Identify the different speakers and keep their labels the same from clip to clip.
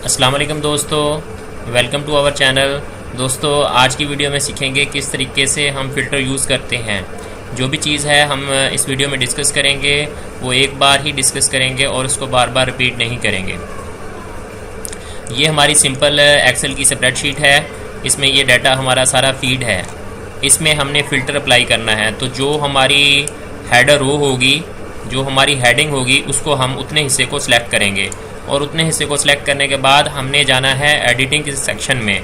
Speaker 1: अस्सलाम वालेकुम दोस्तों, वेलकम टू आवर चैनल। दोस्तों, आज की वीडियो में सीखेंगे किस तरीके से हम फ़िल्टर यूज़ करते हैं। जो भी चीज़ है हम इस वीडियो में डिस्कस करेंगे वो एक बार ही डिस्कस करेंगे और उसको बार बार रिपीट नहीं करेंगे। ये हमारी सिंपल एक्सेल की स्प्रेडशीट है। इसमें ये डाटा हमारा सारा फीड है। इसमें हमने फ़िल्टर अप्लाई करना है। तो जो हमारी हेडर रो होगी, जो हमारी हेडिंग होगी, उसको हम उतने हिस्से को सिलेक्ट करेंगे और उतने हिस्से को सिलेक्ट करने के बाद हमने जाना है एडिटिंग के सेक्शन में।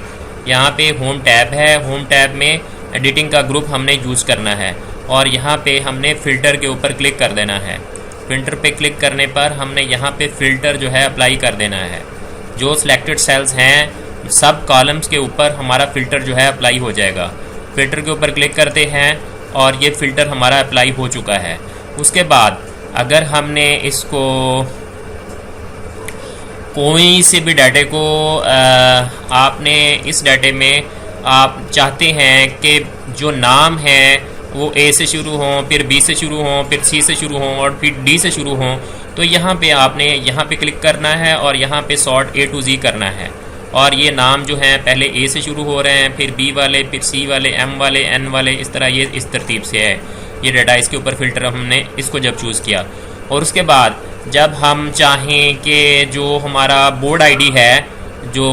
Speaker 1: यहाँ पे होम टैब है। होम टैब में एडिटिंग का ग्रुप हमने यूज़ करना है और यहाँ पे हमने फ़िल्टर के ऊपर क्लिक कर देना है। फ़िल्टर पे क्लिक करने पर हमने यहाँ पे फ़िल्टर जो है अप्लाई कर देना है। जो सिलेक्टेड सेल्स हैं सब कॉलम्स के ऊपर हमारा फ़िल्टर जो है अप्लाई हो जाएगा। फ़िल्टर के ऊपर क्लिक करते हैं और ये फ़िल्टर हमारा अप्लाई हो चुका है। उसके बाद अगर हमने इसको कोई से भी डाटे को आपने इस डाटे में आप चाहते हैं कि जो नाम है वो ए से शुरू हों, फिर बी से शुरू हों, फिर सी से शुरू हों और फिर डी से शुरू हों, तो यहाँ पे आपने यहाँ पे क्लिक करना है और यहाँ पे सॉर्ट ए टू जी करना है। और ये नाम जो हैं पहले ए से शुरू हो रहे हैं, फिर बी वाले, फिर सी वाले, एम वाले, एन वाले, इस तरह ये इस तरतीब से है। ये डाटा इसके ऊपर फ़िल्टर हमने इसको जब चूज़ किया और उसके बाद जब हम चाहें कि जो हमारा बोर्ड आईडी है जो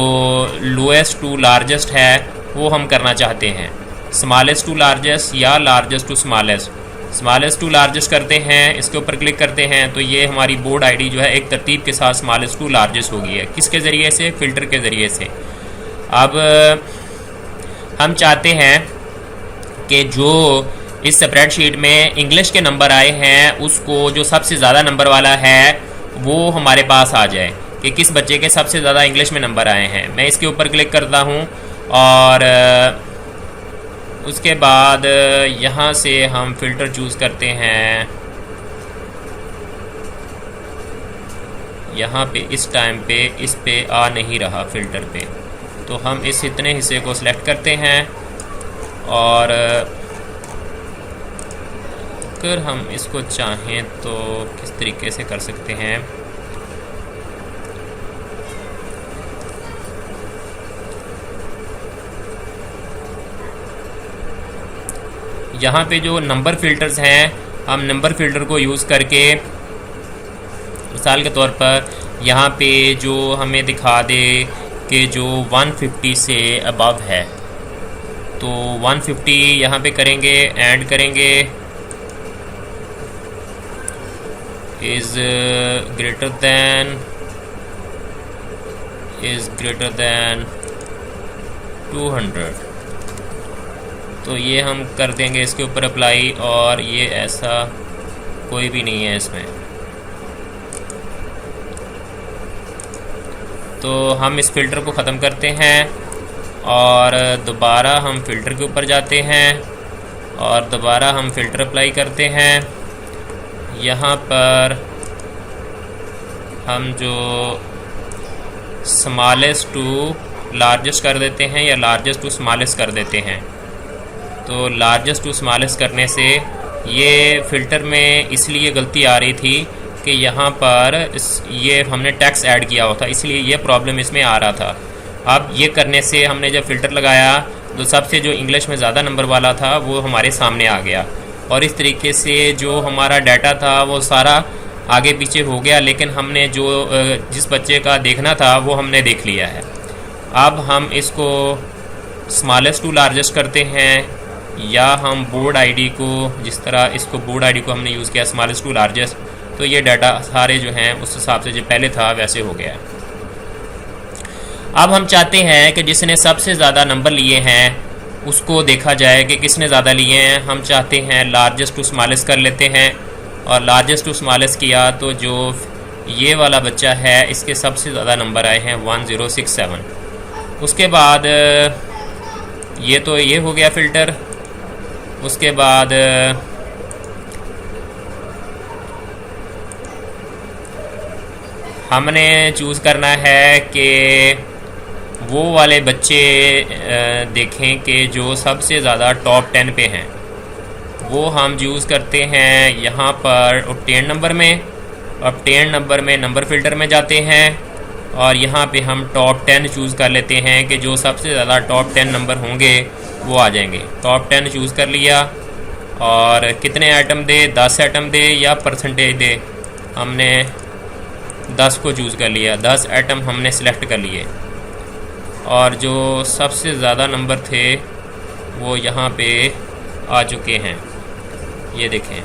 Speaker 1: लोएस्ट टू लार्जेस्ट है वो हम करना चाहते हैं, स्मॉलेस्ट टू लार्जेस्ट या largest to smallest to largest करते हैं। इसके ऊपर क्लिक करते हैं तो ये हमारी बोर्ड आईडी जो है एक तरतीब के साथ स्मॉलेस्ट टू लार्जेस्ट हो गई है। किसके ज़रिए से? फ़िल्टर के ज़रिए से। अब हम चाहते हैं कि जो इस स्प्रेडशीट में इंग्लिश के नंबर आए हैं उसको जो सबसे ज़्यादा नंबर वाला है वो हमारे पास आ जाए कि किस बच्चे के सबसे ज़्यादा इंग्लिश में नंबर आए हैं। मैं इसके ऊपर क्लिक करता हूँ और उसके बाद यहाँ से हम फ़िल्टर चूज़ करते हैं। यहाँ पे इस टाइम पे इस पे आ नहीं रहा फ़िल्टर पे, तो हम इस इतने हिस्से को सिलेक्ट करते हैं और अगर हम इसको चाहें तो किस तरीके से कर सकते हैं। यहाँ पे जो नंबर फ़िल्टर्स हैं हम नंबर फ़िल्टर को यूज़ करके मिसाल के तौर पर यहाँ पे जो हमें दिखा दे कि जो 150 से अबव है तो 150 यहाँ पे करेंगे, ऐड करेंगे is greater than 200, तो ये हम कर देंगे इसके ऊपर अप्लाई। और ये ऐसा कोई भी नहीं है इसमें, तो हम इस फ़िल्टर को ख़त्म करते हैं और दोबारा हम फ़िल्टर के ऊपर जाते हैं और दोबारा हम फ़िल्टर अप्लाई करते हैं। यहाँ पर हम जो स्मॉलेस्ट टू लार्जेस्ट कर देते हैं या लार्जेस्ट टू स्मॉलेस्ट कर देते हैं। तो लार्जेस्ट टू स्मॉलेस्ट करने से ये फ़िल्टर में इसलिए गलती आ रही थी कि यहाँ पर ये हमने टेक्स्ट ऐड किया हुआ था, इसलिए ये प्रॉब्लम इसमें आ रहा था। अब ये करने से हमने जब फ़िल्टर लगाया तो सबसे जो इंग्लिश में ज़्यादा नंबर वाला था वो हमारे सामने आ गया और इस तरीके से जो हमारा डाटा था वो सारा आगे पीछे हो गया, लेकिन हमने जो जिस बच्चे का देखना था वो हमने देख लिया है। अब हम इसको स्मॉलेस्ट टू लार्जेस्ट करते हैं या हम बोर्ड आईडी को, जिस तरह इसको बोर्ड आईडी को हमने यूज़ किया स्मॉलेस्ट टू लार्जेस्ट, तो ये डाटा सारे जो हैं उस हिसाब से जो पहले था वैसे हो गया। अब हम चाहते हैं कि जिसने सबसे ज़्यादा नंबर लिए हैं उसको देखा जाए कि किसने ज़्यादा लिए हैं। हम चाहते हैं लार्जेस्ट टू स्मॉलेस्ट कर लेते हैं और लार्जेस्ट टू स्मॉलेस्ट किया तो जो ये वाला बच्चा है इसके सबसे ज़्यादा नंबर आए हैं 1067। उसके बाद ये तो ये हो गया फ़िल्टर। उसके बाद हमने चूज़ करना है कि वो वाले बच्चे देखें कि जो सबसे ज़्यादा टॉप 10 पे हैं, वो हम यूज़ करते हैं यहाँ पर ऑब्टेन नंबर में। ऑब्टेन नंबर में नंबर फ़िल्टर में जाते हैं और यहाँ पे हम टॉप 10 चूज़ कर लेते हैं कि जो सबसे ज़्यादा टॉप 10 नंबर होंगे वो आ जाएंगे। टॉप 10 चूज़ कर लिया। और कितने आइटम दे, 10 आइटम दे या परसेंटेज दे, हमने 10 को चूज़ कर लिया। 10 आइटम हमने सेलेक्ट कर लिए और जो सबसे ज़्यादा नंबर थे वो यहाँ पे आ चुके हैं, ये देखें।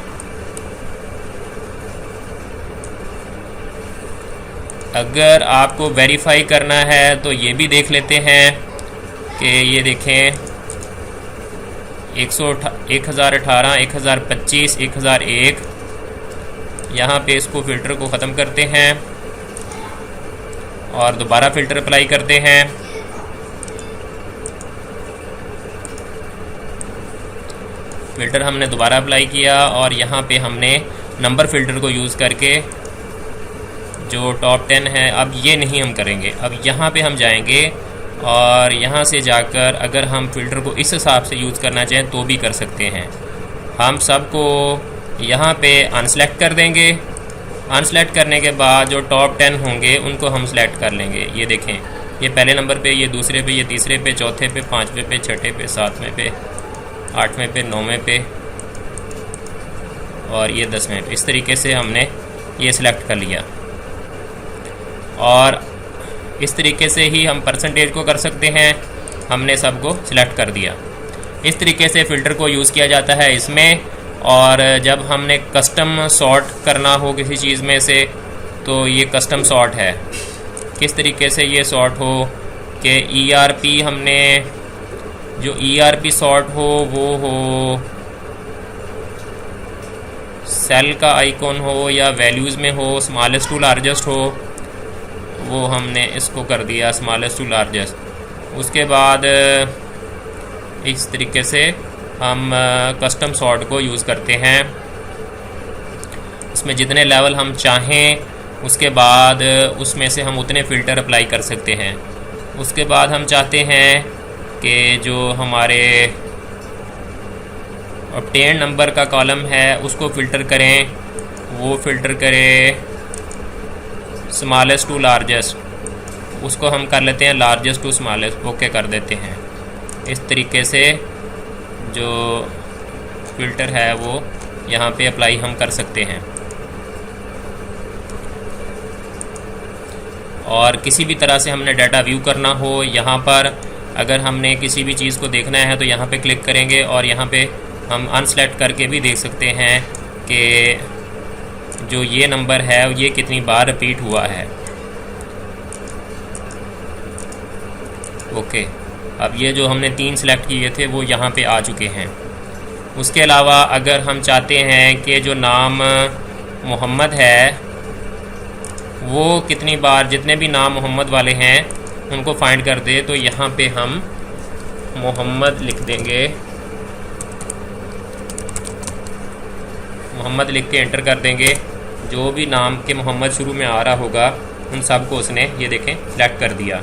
Speaker 1: अगर आपको वेरीफाई करना है तो ये भी देख लेते हैं कि ये देखें 1018, 1025, 1001। यहाँ पे इसको फ़िल्टर को ख़त्म करते हैं और दोबारा फ़िल्टर अप्लाई करते हैं। फ़िल्टर हमने दोबारा अप्लाई किया और यहाँ पे हमने नंबर फ़िल्टर को यूज़ करके जो टॉप 10 है, अब ये नहीं हम करेंगे। अब यहाँ पे हम जाएंगे और यहाँ से जाकर अगर हम फ़िल्टर को इस हिसाब से यूज़ करना चाहें तो भी कर सकते हैं। हम सबको यहाँ पे अनसेलेक्ट कर देंगे। अनसेलेक्ट करने के बाद जो टॉप 10 होंगे उनको हम सेलेक्ट कर लेंगे। ये देखें, ये पहले नंबर पे, ये दूसरे पे, ये तीसरे पे, चौथे पे, पाँचवें पे, छठे पे, सातवें पे, आठवें पे, नौवें पे और ये 10वें पे। इस तरीके से हमने ये सिलेक्ट कर लिया और इस तरीके से ही हम परसेंटेज को कर सकते हैं। हमने सबको सिलेक्ट कर दिया। इस तरीके से फ़िल्टर को यूज़ किया जाता है इसमें। और जब हमने कस्टम सॉर्ट करना हो किसी चीज़ में से तो ये कस्टम सॉर्ट है। किस तरीके से ये सॉर्ट हो कि ERP, हमने जो ERP सॉर्ट हो वो हो सेल का आइकॉन हो या वैल्यूज़ में हो, स्मॉलेस्ट टू लार्जेस्ट हो, वो हमने इसको कर दिया स्मॉलेस्ट टू लार्जेस्ट। उसके बाद इस तरीके से हम कस्टम सॉर्ट को यूज़ करते हैं। इसमें जितने लेवल हम चाहें उसके बाद उसमें से हम उतने फ़िल्टर अप्लाई कर सकते हैं। उसके बाद हम चाहते हैं कि जो हमारे ऑब्टेन नंबर का कॉलम है उसको फ़िल्टर करें, वो फ़िल्टर करें स्मॉलेस्ट टू लार्जेस्ट। उसको हम कर लेते हैं लार्जेस्ट टू स्मॉलेस्ट, ओके कर देते हैं। इस तरीके से जो फ़िल्टर है वो यहाँ पे अप्लाई हम कर सकते हैं। और किसी भी तरह से हमने डाटा व्यू करना हो, यहाँ पर अगर हमने किसी भी चीज़ को देखना है तो यहाँ पे क्लिक करेंगे और यहाँ पे हम अनसेलेक्ट करके भी देख सकते हैं कि जो ये नंबर है ये कितनी बार रिपीट हुआ है। ओके, अब ये जो हमने 3 सेलेक्ट किए थे वो यहाँ पे आ चुके हैं। उसके अलावा अगर हम चाहते हैं कि जो नाम मोहम्मद है वो कितनी बार, जितने भी नाम मोहम्मद वाले हैं उनको फाइंड कर दे, तो यहाँ पे हम मोहम्मद लिख देंगे। मोहम्मद लिख के एंटर कर देंगे। जो भी नाम के मोहम्मद शुरू में आ रहा होगा उन सब को उसने, ये देखें, सेलेक्ट कर दिया।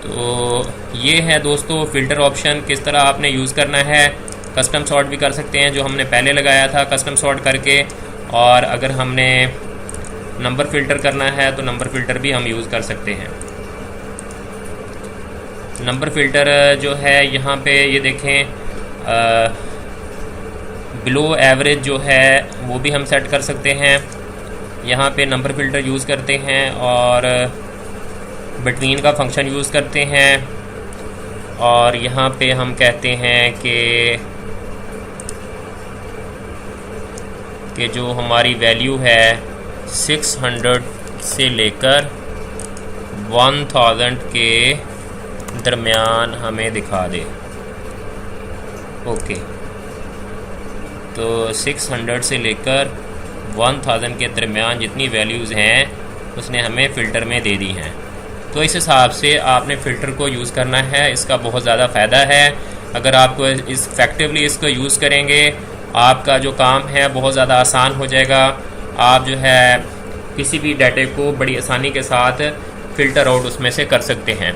Speaker 1: तो ये है दोस्तों फ़िल्टर ऑप्शन, किस तरह आपने यूज़ करना है। कस्टम सॉर्ट भी कर सकते हैं जो हमने पहले लगाया था कस्टम सॉर्ट करके, और अगर हमने नंबर फ़िल्टर करना है तो नंबर फ़िल्टर भी हम यूज़ कर सकते हैं। नंबर फ़िल्टर जो है यहाँ पे ये देखें, बिलो एवरेज जो है वो भी हम सेट कर सकते हैं। यहाँ पे नंबर फ़िल्टर यूज़ करते हैं और बिटवीन का फंक्शन यूज़ करते हैं। और यहाँ पे हम कहते हैं कि जो हमारी वैल्यू है 600 से लेकर 1000 के दरमियान हमें दिखा दे। ओके, तो 600 से लेकर 1000 के दरमियान जितनी वैल्यूज़ हैं उसने हमें फ़िल्टर में दे दी हैं। तो इस हिसाब से आपने फ़िल्टर को यूज़ करना है। इसका बहुत ज़्यादा फ़ायदा है। अगर आपको इफ़ेक्टिवली इसको यूज़ करेंगे, आपका जो काम है बहुत ज़्यादा आसान हो जाएगा। आप जो है किसी भी डाटे को बड़ी आसानी के साथ फ़िल्टर आउट उसमें से कर सकते हैं।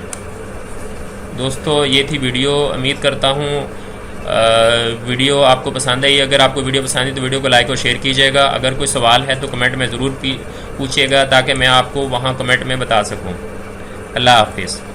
Speaker 1: दोस्तों, ये थी वीडियो। उम्मीद करता हूँ वीडियो आपको पसंद आई। अगर आपको वीडियो पसंद आई तो वीडियो को लाइक और शेयर कीजिएगा। अगर कोई सवाल है तो कमेंट में ज़रूर पूछिएगा ताकि मैं आपको वहाँ कमेंट में बता सकूँ। अल्लाह हाफिज़।